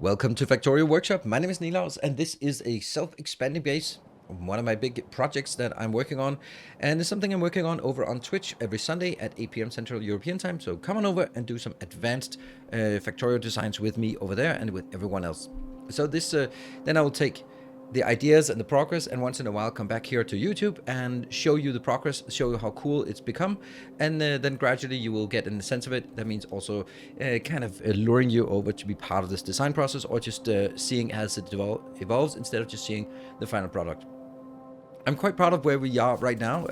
Welcome to Factorio Workshop. My name is Nilaus, and this is a self-expanding base, one of my big projects that I'm working on, and it's something I'm working on over on Twitch every Sunday at 8 p.m. Central European Time. So come on over and do some advanced Factorio designs with me over there and with everyone else. So this, then I will take the ideas and the progress, and once in a while come back here to YouTube and show you the progress, show you how cool it's become, and then gradually you will get in the sense of it. That means also kind of luring you over to be part of this design process, or just seeing as it evolves instead of just seeing the final product. I'm quite proud of where we are right now.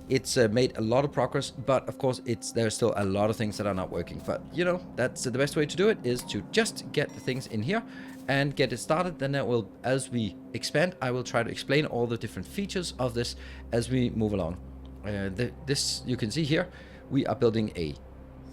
It's made a lot of progress, but of course there's still a lot of things that are not working. But you know, that's the best way to do it, is to just get the things in here and get it started. Then that will, as we expand, I will try to explain all the different features of this as we move along. This you can see here, we are building a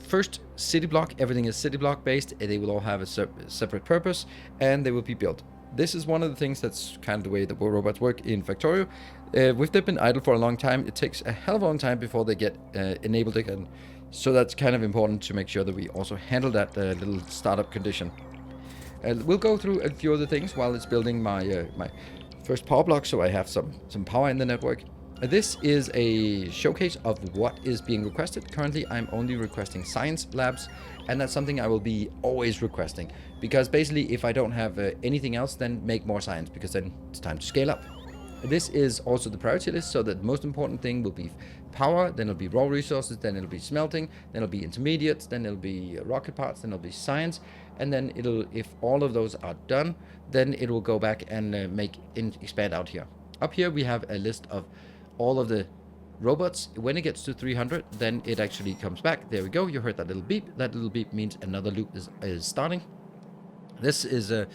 first city block. Everything is city block based. They will all have a separate purpose, and they will be built. This is one of the things that's kind of the way the robots work in Factorio. If they've been idle for a long time, it takes a hell of a long time before they get enabled again. So that's kind of important to make sure that we also handle that little startup condition. We'll go through a few other things while it's building my my first power block, so I have some power in the network. This is a showcase of what is being requested. Currently, I'm only requesting science labs, and that's something I will be always requesting, because basically if I don't have anything else, then make more science, because then it's time to scale up. This is also the priority list, so that the most important thing will be power, then it'll be raw resources, then it'll be smelting, then it'll be intermediates, then it'll be rocket parts, then it'll be science, and then it'll, if all of those are done, then it will go back and expand out here. Up here we have a list of all of the robots. When it gets to 300, then it actually comes back. There we go. You heard that little beep. That little beep means another loop is starting. This is a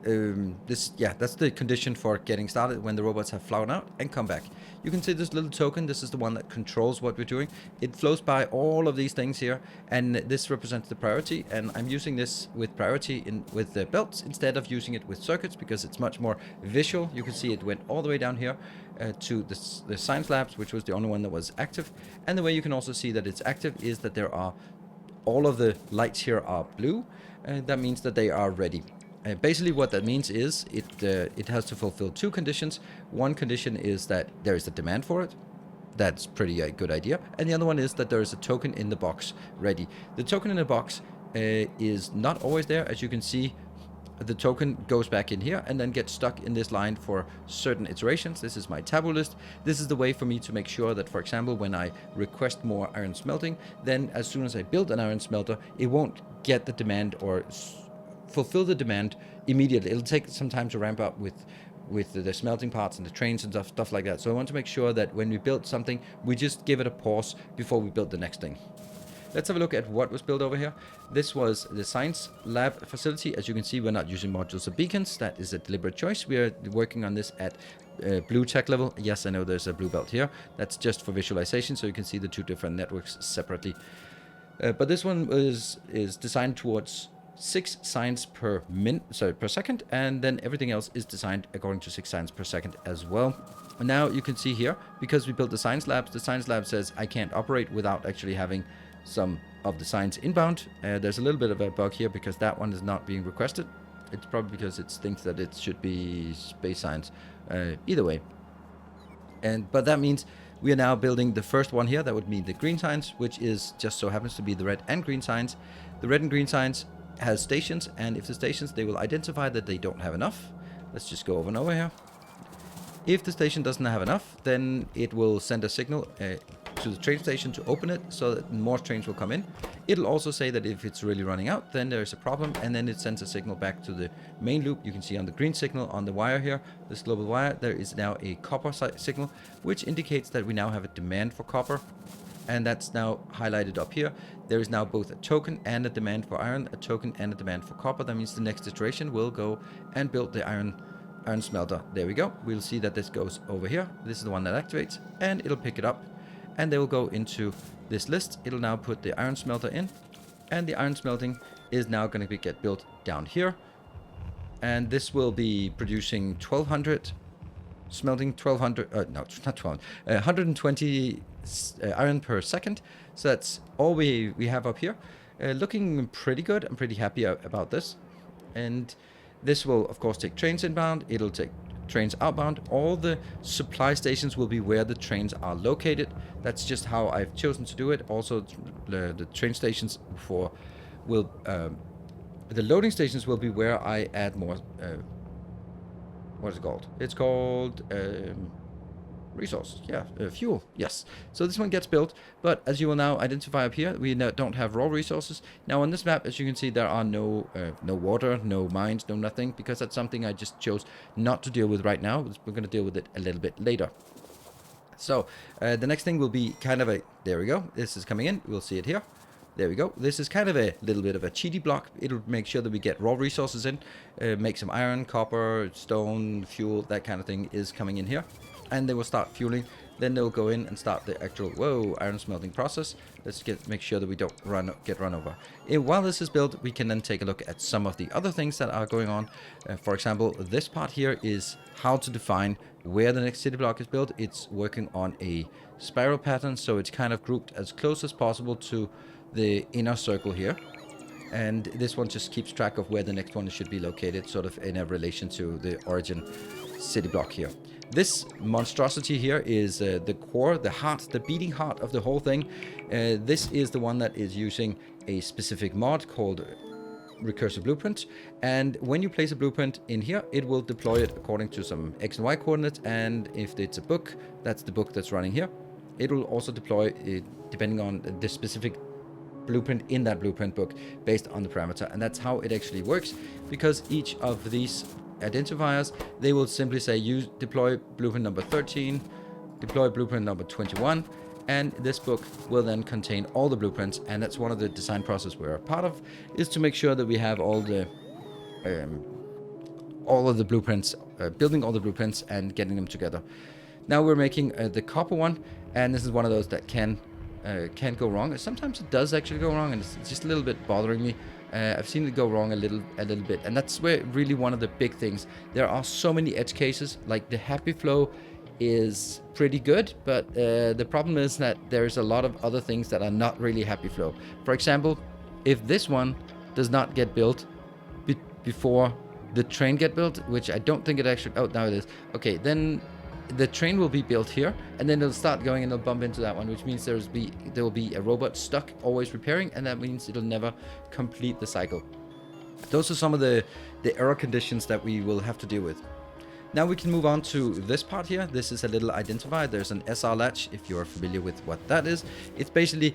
that's the condition for getting started, when the robots have flown out and come back. You can see this little token. This is the one that controls what we're doing. It flows by all of these things here, and this represents the priority. And I'm using this with priority with the belts instead of using it with circuits, because it's much more visual. You can see it went all the way down here to the science labs, which was the only one that was active. And the way you can also see that it's active is that there are all of the lights here are blue. That means that they are ready. Basically what that means is it has to fulfill two conditions. One condition is that there is a demand for it. That's pretty good idea. And the other one is that there is a token in the box ready. The token in the box is not always there. As you can see, the token goes back in here and then gets stuck in this line for certain iterations. This is my taboo list. This is the way for me to make sure that, for example, when I request more iron smelting, then as soon as I build an iron smelter, it won't get the demand or fulfill the demand immediately. It'll take some time to ramp up with the smelting parts and the trains and stuff like that. So I want to make sure that when we build something, we just give it a pause before we build the next thing. Let's have a look at what was built over here. This was the science lab facility. As you can see, we're not using modules or beacons. That is a deliberate choice. We are working on this at blue tech level. Yes, I know there's a blue belt here. That's just for visualization, so you can see the two different networks separately. But this one is designed towards 6 science per second, and then everything else is designed according to 6 science per second as well. And now you can see here, because we built the science lab says I can't operate without actually having some of the science inbound. There's a little bit of a bug here because that one is not being requested. It's probably because it thinks that it should be space science. Either way. But that means we are now building the first one here. That would mean the green science, which is just so happens to be the red and green science. The red and green science has stations, and if the stations, they will identify that they don't have enough. Let's just go over and over here. If the station doesn't have enough, then it will send a signal to the train station to open it, so that more trains will come in. It'll also say that if it's really running out, then there's a problem, and then it sends a signal back to the main loop. You can see on the green signal on the wire here, this global wire, there is now a copper signal, which indicates that we now have a demand for copper. And that's now highlighted up here. There is now both a token and a demand for iron, a token and a demand for copper. That means the next iteration will go and build the iron smelter. There we go. We'll see that this goes over here. This is the one that activates, and it'll pick it up, and they will go into this list. It'll now put the iron smelter in, and the iron smelting is now going to get built down here. And this will be producing 1200 smelting, 1200, no, not 12, 120 iron per second. So that's all we have up here. Looking pretty good. I'm pretty happy about this. and this will of course take trains inbound, it'll take trains outbound. All the supply stations will be where the trains are located. That's just how I've chosen to do it. Also, the train stations will the loading stations will be where I add more. What is it called? It's called resources. Yeah, fuel. Yes. So this one gets built, but as you will now identify up here, we don't have raw resources. Now on this map, as you can see, there are no water, no mines, no nothing, because that's something I just chose not to deal with right now. We're going to deal with it a little bit later. So the next thing will be kind of a, there we go. This is coming in. We'll see it here. There we go. This is kind of a little bit of a cheaty block. It'll make sure that we get raw resources in, make some iron, copper, stone, fuel, that kind of thing is coming in here. And they will start fueling. Then they'll go in and start the actual, iron smelting process. Let's make sure that we don't get run over. While this is built, we can then take a look at some of the other things that are going on. For example, this part here is how to define where the next city block is built. It's working on a spiral pattern, so it's kind of grouped as close as possible to the inner circle here, and this one just keeps track of where the next one should be located, sort of in a relation to the origin city block here. This monstrosity here is the core, the heart, the beating heart of the whole thing. This is the one that is using a specific mod called Recursive Blueprint, and when you place a blueprint in here, it will deploy it according to some X and Y coordinates, and if it's a book, that's the book that's running here. It will also deploy it depending on the specific blueprint in that blueprint book based on the parameter, and that's how it actually works, because each of these identifiers, they will simply say use deploy blueprint number 13, deploy blueprint number 21, and this book will then contain all the blueprints. And that's one of the design process we're a part of, is to make sure that we have all of the blueprints, building all the blueprints and getting them together. Now we're making the copper one, and this is one of those that can go wrong. Sometimes it does actually go wrong, and it's just a little bit bothering me. I've seen it go wrong a little bit, and that's where really one of the big things. There are so many edge cases. Like the happy flow is pretty good, but the problem is that there's a lot of other things that are not really happy flow. For example, if this one does not get built before the train get built, which I don't think it actually, oh, now it is. Okay, then the train will be built here, and then it'll start going and it'll bump into that one, which means there will be a robot stuck always repairing, and that means it'll never complete the cycle. Those are some of the error conditions that we will have to deal with. Now we can move on to this part here. This is a little identifier. There's an SR latch, if you're familiar with what that is. It's basically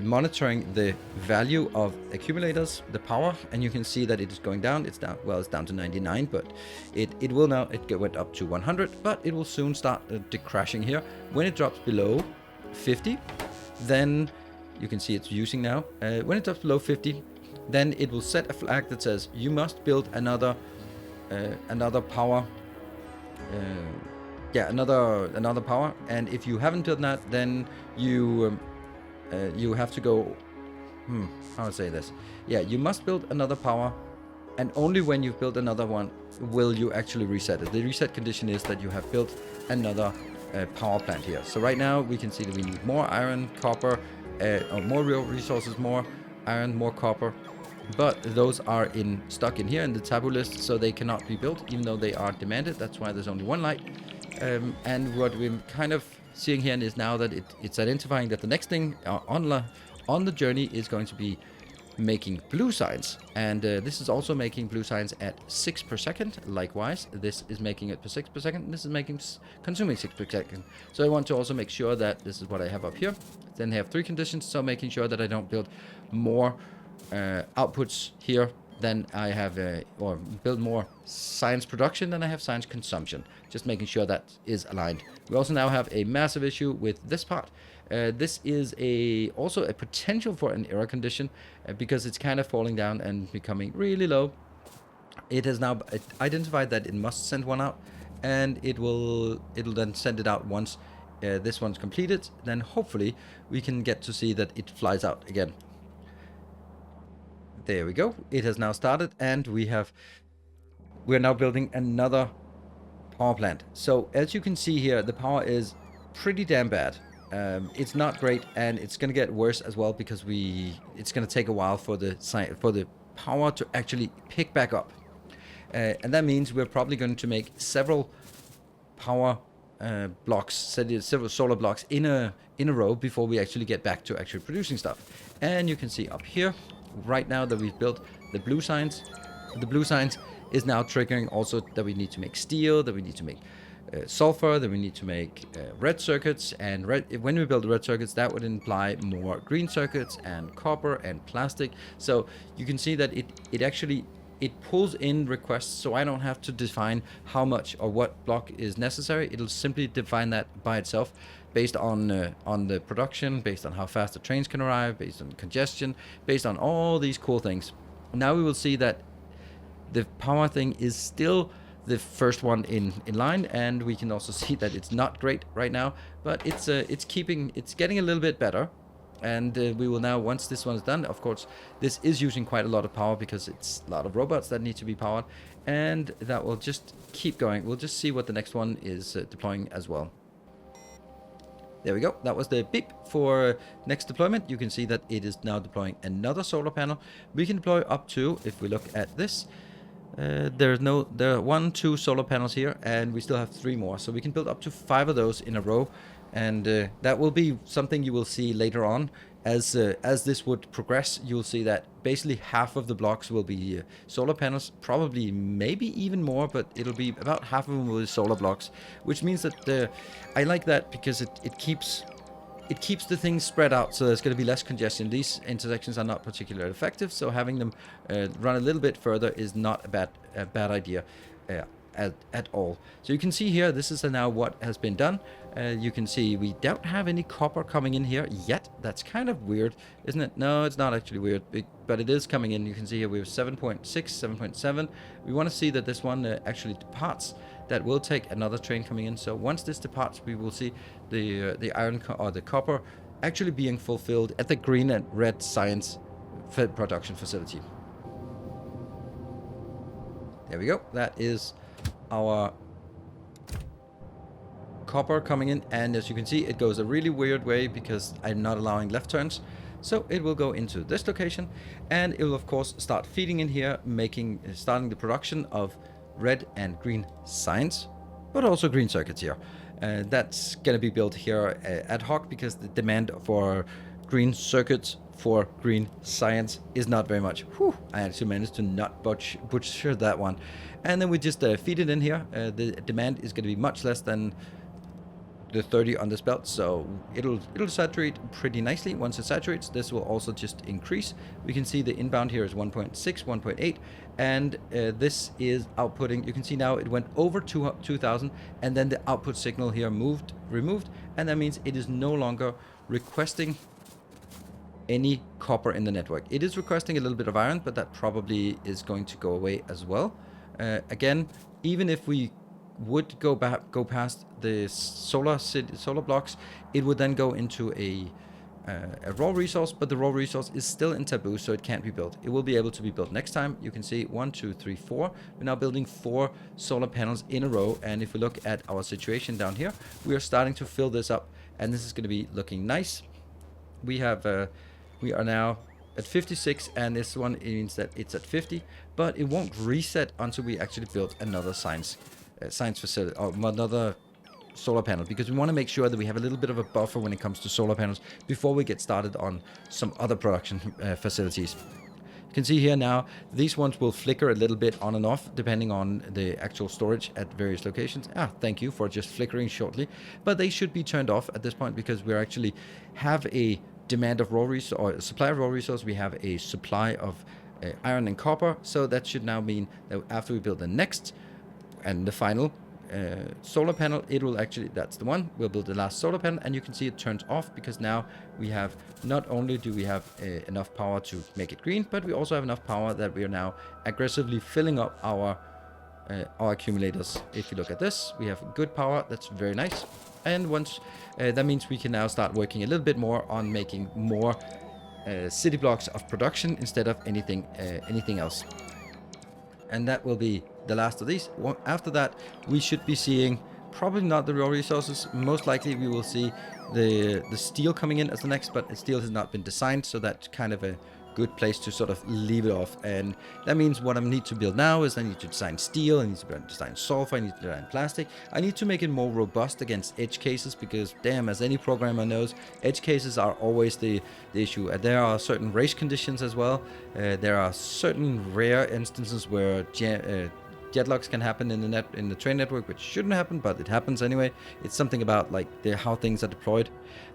monitoring the value of accumulators, the power, and you can see that it is going down. It's down, well, it's down to 99, but it will now, it went up to 100, but it will soon start crashing here. When it drops below 50, then you can see it's using now. When it drops below 50, then it will set a flag that says you must build another power. Another power, and if you haven't done that, then you have to go. How to say this? Yeah, you must build another power, and only when you've built another one will you actually reset it. The reset condition is that you have built another power plant here. So right now we can see that we need more iron, copper, or more real resources, more iron, more copper. But those are stuck in here in the taboo list, so they cannot be built, even though they are demanded. That's why there's only one light. And what we're kind of seeing here is now that it's identifying that the next thing on the journey is going to be making blue signs. And this is also making blue signs at 6 per second. Likewise, this is making it per 6 per second. And this is consuming 6 per second. So I want to also make sure that this is what I have up here. Then they have 3 conditions, so making sure that I don't build more outputs here than I have, or build more science production than I have science consumption. Just making sure that is aligned. We also now have a massive issue with this part. This is also a potential for an error condition because it's kind of falling down and becoming really low. It has now identified that it must send one out, and it'll then send it out once this one's completed. Then hopefully we can get to see that it flies out again. There we go. It has now started, and we're now building another power plant. So as you can see here, the power is pretty damn bad. It's not great, and it's going to get worse as well because it's going to take a while for the power to actually pick back up. And that means we're probably going to make several power blocks, several solar blocks in a row before we actually get back to actually producing stuff. And you can see up here right now that we've built the blue signs. The blue signs is now triggering also that we need to make steel, that we need to make sulfur, that we need to make red circuits. And when we build red circuits, that would imply more green circuits and copper and plastic. So you can see that it actually pulls in requests, so I don't have to define how much or what block is necessary. It'll simply define that by itself, based on the production, based on how fast the trains can arrive, based on congestion, based on all these cool things. Now we will see that the power thing is still the first one in line, and we can also see that it's not great right now, but it's getting a little bit better. And we will now, once this one is done, of course, this is using quite a lot of power because it's a lot of robots that need to be powered, and that will just keep going. We'll just see what the next one is deploying as well. There we go. That was the beep for next deployment. You can see that it is now deploying another solar panel. We can deploy up to, if we look at this, there are 1, 2 solar panels here, and we still have 3 more. So we can build up to 5 of those in a row. And that will be something you will see later on. As this would progress, you'll see that basically half of the blocks will be solar panels, probably maybe even more, but it'll be about half of them will be solar blocks, which means that I like that because it keeps the things spread out, so there's going to be less congestion. These intersections are not particularly effective, so having them run a little bit further is not a bad idea. At all. So you can see here, this is now what has been done. You can see we don't have any copper coming in here yet. That's kind of weird, isn't it? No, it's not actually weird, but it is coming in. You can see here we have 7.6, 7.7. We want to see that this one actually departs. That will take another train coming in. So once this departs, we will see the iron or the copper actually being fulfilled at the green and red science production facility. There we go. That is our copper coming in, and as you can see, it goes a really weird way because I'm not allowing left turns. So it will go into this location, and it will of course start feeding in here, starting the production of red and green signs, but also green circuits here. That's going to be built here ad hoc because the demand for green circuits for green science is not very much. Whew, I actually managed to not butcher that one. And then we just feed it in here. The demand is going to be much less than the 30 on this belt, so it'll saturate pretty nicely. Once it saturates, this will also just increase. We can see the inbound here is 1.6, 1.8, and this is outputting. You can see now it went over 2000, and then the output signal here removed, and that means it is no longer requesting any copper in the network. It is requesting a little bit of iron, but that probably is going to go away as well. Again, even if we would go past the solar blocks, it would then go into a raw resource, but the raw resource is still in taboo, so it can't be built. It will be able to be built next time. You can see 1, 2, 3, 4. We're now building 4 solar panels in a row, and if we look at our situation down here, we are starting to fill this up, and this is going to be looking nice. We are now at 56, and this one means that it's at 50, but it won't reset until we actually build another science facility or another solar panel, because we want to make sure that we have a little bit of a buffer when it comes to solar panels before we get started on some other production facilities. You can see here now, these ones will flicker a little bit on and off depending on the actual storage at various locations. Thank you for just flickering shortly, but they should be turned off at this point because we actually have a demand of raw resource or supply of raw resource. We have a supply of iron and copper, so that should now mean that after we build the next and the final solar panel, it will actually, that's the one, we'll build the last solar panel, and you can see it turns off because now we have, not only do we have enough power to make it green, but we also have enough power that we are now aggressively filling up our accumulators. If you look at this, we have good power. That's very nice. And once that means we can now start working a little bit more on making more city blocks of production instead of anything else. And that will be the last of these. After that, we should be seeing probably not the raw resources. Most likely we will see the steel coming in as the next, but steel has not been designed, so that kind of good place to sort of leave it off. And that means what I need to build now is I need to design steel, I need to design sulfur, I need to design plastic. I need to make it more robust against edge cases, because damn, as any programmer knows, edge cases are always the issue. And there are certain race conditions as well. There are certain rare instances where deadlocks can happen in the train network, which shouldn't happen, but it happens anyway. It's something about like how things are deployed.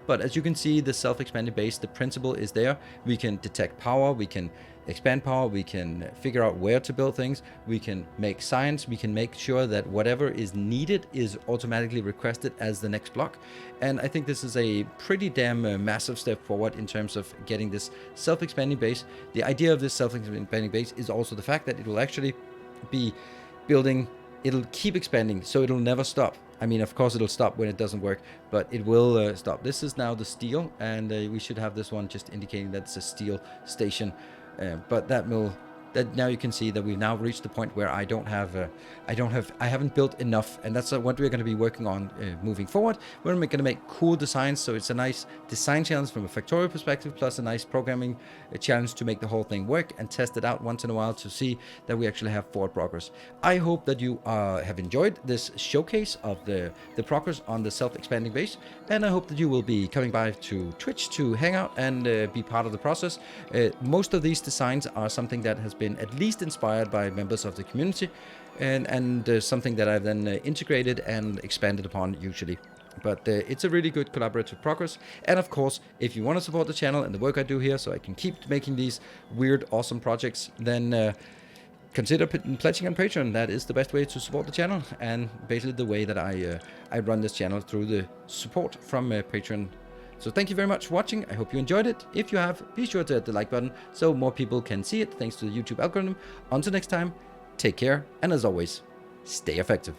But as you can see, the self-expanding base, the principle is there. We can detect power, we can expand power, we can figure out where to build things, we can make science, we can make sure that whatever is needed is automatically requested as the next block. And I think this is a pretty damn massive step forward in terms of getting this self-expanding base. The idea of this self-expanding base is also the fact that it will actually be building, it'll keep expanding, so it'll never stop. I mean, of course it'll stop when it doesn't work, but it will stop. This is now the steel, and we should have this one just indicating that it's a steel station. But that now you can see that we've now reached the point where I haven't built enough, and that's what we're going to be working on moving forward. We're going to make cool designs, so it's a nice design challenge from a Factorio perspective, plus a nice programming challenge to make the whole thing work and test it out once in a while to see that we actually have forward progress. I hope that you have enjoyed this showcase of the progress on the self-expanding base, and I hope that you will be coming by to Twitch to hang out and be part of the process. Most of these designs are something that has been at least inspired by members of the community, and something that I've then integrated and expanded upon usually. But it's a really good collaborative progress. And of course, if you want to support the channel and the work I do here so I can keep making these weird, awesome projects, then consider pledging on Patreon. That is the best way to support the channel, and basically the way that I run this channel, through the support from Patreon. So thank you very much for watching. I hope you enjoyed it. If you have, be sure to hit the like button so more people can see it, thanks to the YouTube algorithm. Until next time, take care, and as always, stay effective.